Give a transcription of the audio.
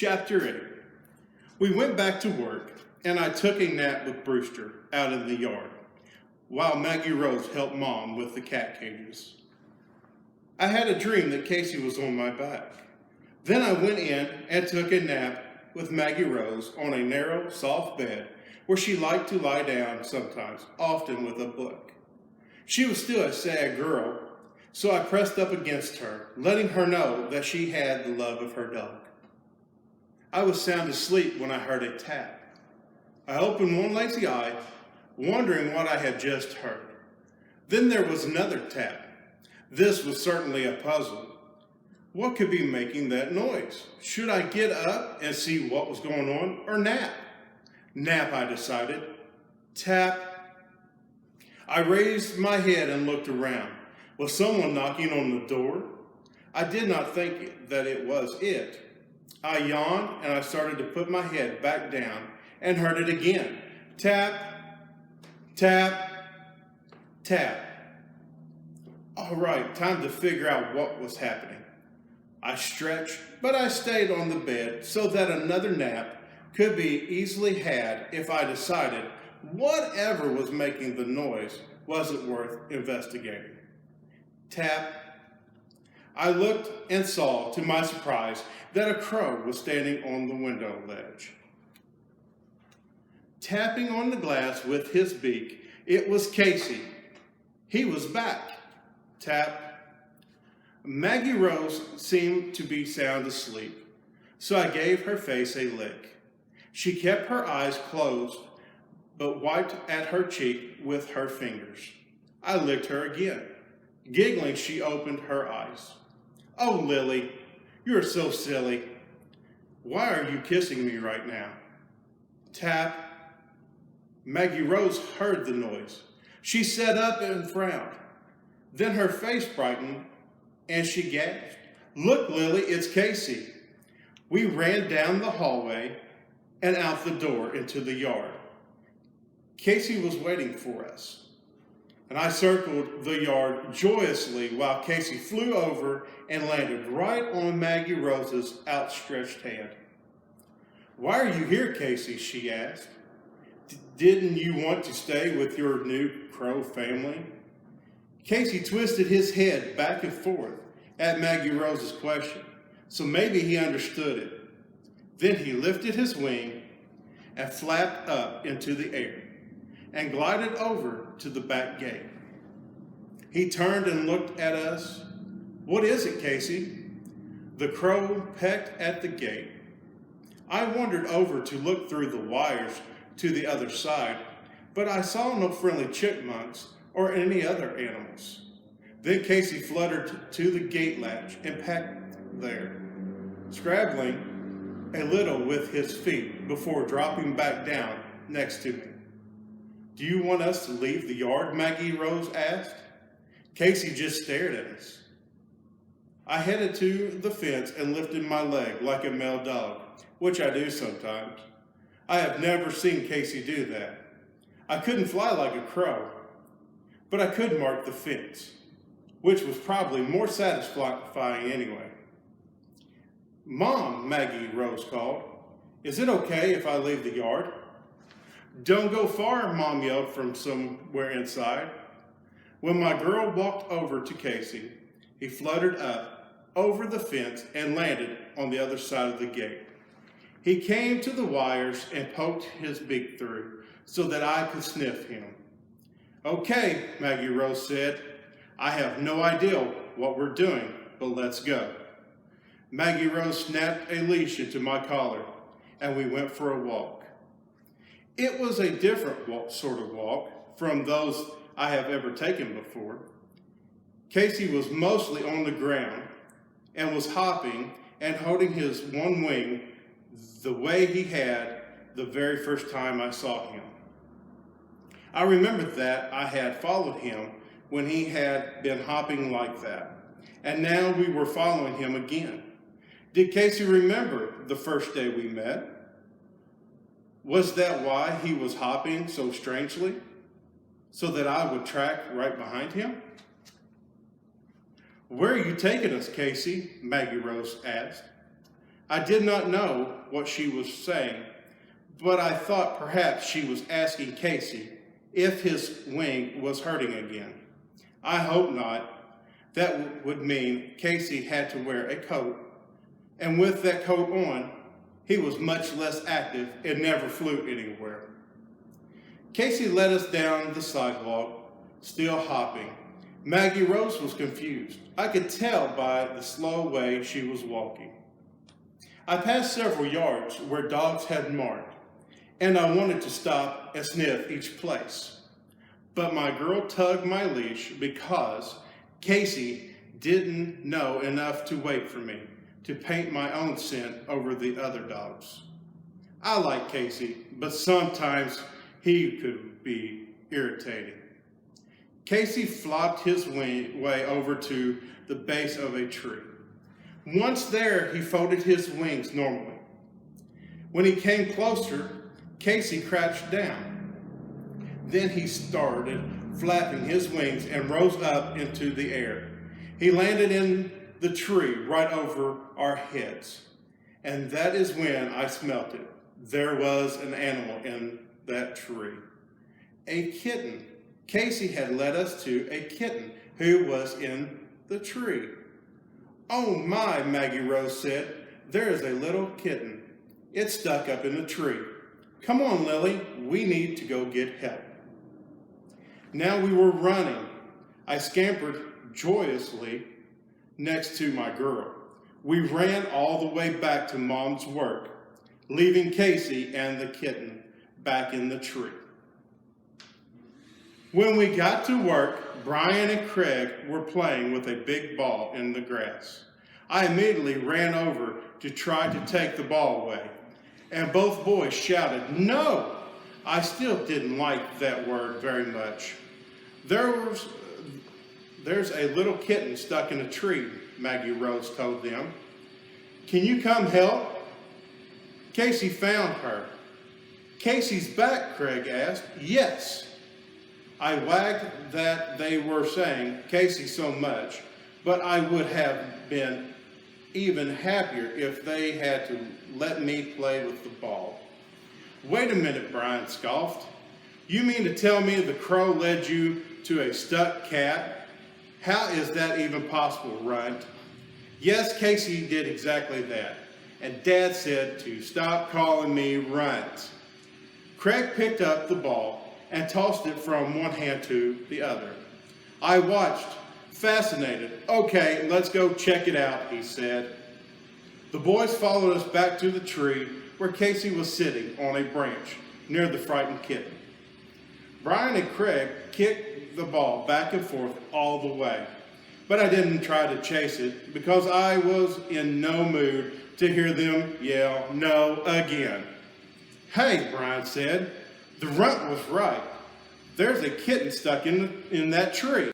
Chapter 8. We went back to work, and I took a nap with Brewster out in the yard, while Maggie Rose helped Mom with the cat cages. I had a dream that Casey was on my back. Then I went in and took a nap with Maggie Rose on a narrow, soft bed where she liked to lie down sometimes, often with a book. She was still a sad girl, so I pressed up against her, letting her know that she had the love of her dog. I was sound asleep when I heard a tap. I opened one lazy eye, wondering what I had just heard. Then there was another tap. This was certainly a puzzle. What could be making that noise? Should I get up and see what was going on, or nap? Nap, I decided. Tap. I raised my head and looked around. Was someone knocking on the door? I did not think that it was it. I yawned and I started to put my head back down and heard it again. Tap, tap, tap. All right, time to figure out what was happening. I stretched, but I stayed on the bed so that another nap could be easily had if I decided whatever was making the noise wasn't worth investigating. Tap. I looked and saw, to my surprise, that a crow was standing on the window ledge. Tapping on the glass with his beak, it was Casey. He was back. Tap. Maggie Rose seemed to be sound asleep, so I gave her face a lick. She kept her eyes closed, but wiped at her cheek with her fingers. I licked her again. Giggling, she opened her eyes. Oh, Lily, you're so silly. Why are you kissing me right now? Tap. Maggie Rose heard the noise. She sat up and frowned. Then her face brightened and she gasped. Look, Lily, it's Casey. We ran down the hallway and out the door into the yard. Casey was waiting for us, and I circled the yard joyously while Casey flew over and landed right on Maggie Rose's outstretched hand. Why are you here, Casey? She asked. Didn't you want to stay with your new crow family? Casey twisted his head back and forth at Maggie Rose's question, so maybe he understood it. Then he lifted his wing and flapped up into the air and glided over to the back gate. He turned and looked at us. What is it, Casey? The crow pecked at the gate. I wandered over to look through the wires to the other side, but I saw no friendly chipmunks or any other animals. Then Casey fluttered to the gate latch and pecked there, scrabbling a little with his feet before dropping back down next to me. Do you want us to leave the yard? Maggie Rose asked. Casey just stared at us. I headed to the fence and lifted my leg like a male dog, which I do sometimes. I have never seen Casey do that. I couldn't fly like a crow, but I could mark the fence, which was probably more satisfying anyway. Mom, Maggie Rose called. Is it okay if I leave the yard? Don't go far, Mom yelled from somewhere inside. When my girl walked over to Casey, he fluttered up over the fence and landed on the other side of the gate. He came to the wires and poked his beak through so that I could sniff him. Okay, Maggie Rose said. I have no idea what we're doing, but let's go. Maggie Rose snapped a leash into my collar, and we went for a walk. It was a different sort of walk from those I have ever taken before. Casey was mostly on the ground and was hopping and holding his one wing the way he had the very first time I saw him. I remembered that I had followed him when he had been hopping like that, and now we were following him again. Did Casey remember the first day we met? Was that why he was hopping so strangely? So that I would track right behind him? Where are you taking us, Casey? Maggie Rose asked. I did not know what she was saying, but I thought perhaps she was asking Casey if his wing was hurting again. I hope not. That would mean Casey had to wear a coat, and with that coat on, he was much less active and never flew anywhere. Casey led us down the sidewalk, still hopping. Maggie Rose was confused. I could tell by the slow way she was walking. I passed several yards where dogs had marked, and I wanted to stop and sniff each place. But my girl tugged my leash because Casey didn't know enough to wait for me to paint my own scent over the other dogs. I like Casey, but sometimes he could be irritating. Casey flopped his way over to the base of a tree. Once there, he folded his wings normally. When he came closer, Casey crouched down. Then he started flapping his wings and rose up into the air. He landed in the tree right over our heads. And that is when I smelt it. There was an animal in that tree. A kitten. Casey had led us to a kitten who was in the tree. "Oh my," Maggie Rose said, "there is a little kitten. It's stuck up in the tree. Come on, Lily, we need to go get help." Now we were running. I scampered joyously next to my girl. We ran all the way back to Mom's work, leaving Casey and the kitten back in the tree. When we got to work, Brian and Craig were playing with a big ball in the grass. I immediately ran over to try to take the ball away, and both boys shouted, "No!" I still didn't like that word very much. There's a little kitten stuck in a tree," Maggie Rose told them. "Can you come help?" Casey found her. "Casey's back?" Craig asked. "Yes." I wagged that they were saying Casey so much, but I would have been even happier if they had to let me play with the ball. "Wait a minute," Brian scoffed. "You mean to tell me the crow led you to a stuck cat? How is that even possible, Runt?" "Yes, Casey did exactly that, and Dad said to stop calling me Runt." Craig picked up the ball and tossed it from one hand to the other. I watched, fascinated. "Okay, let's go check it out," he said. The boys followed us back to the tree where Casey was sitting on a branch near the frightened kitten. Brian and Craig kicked the ball back and forth all the way, but I didn't try to chase it because I was in no mood to hear them yell no again. "Hey," Brian said, "the Runt was right. There's a kitten stuck in that tree."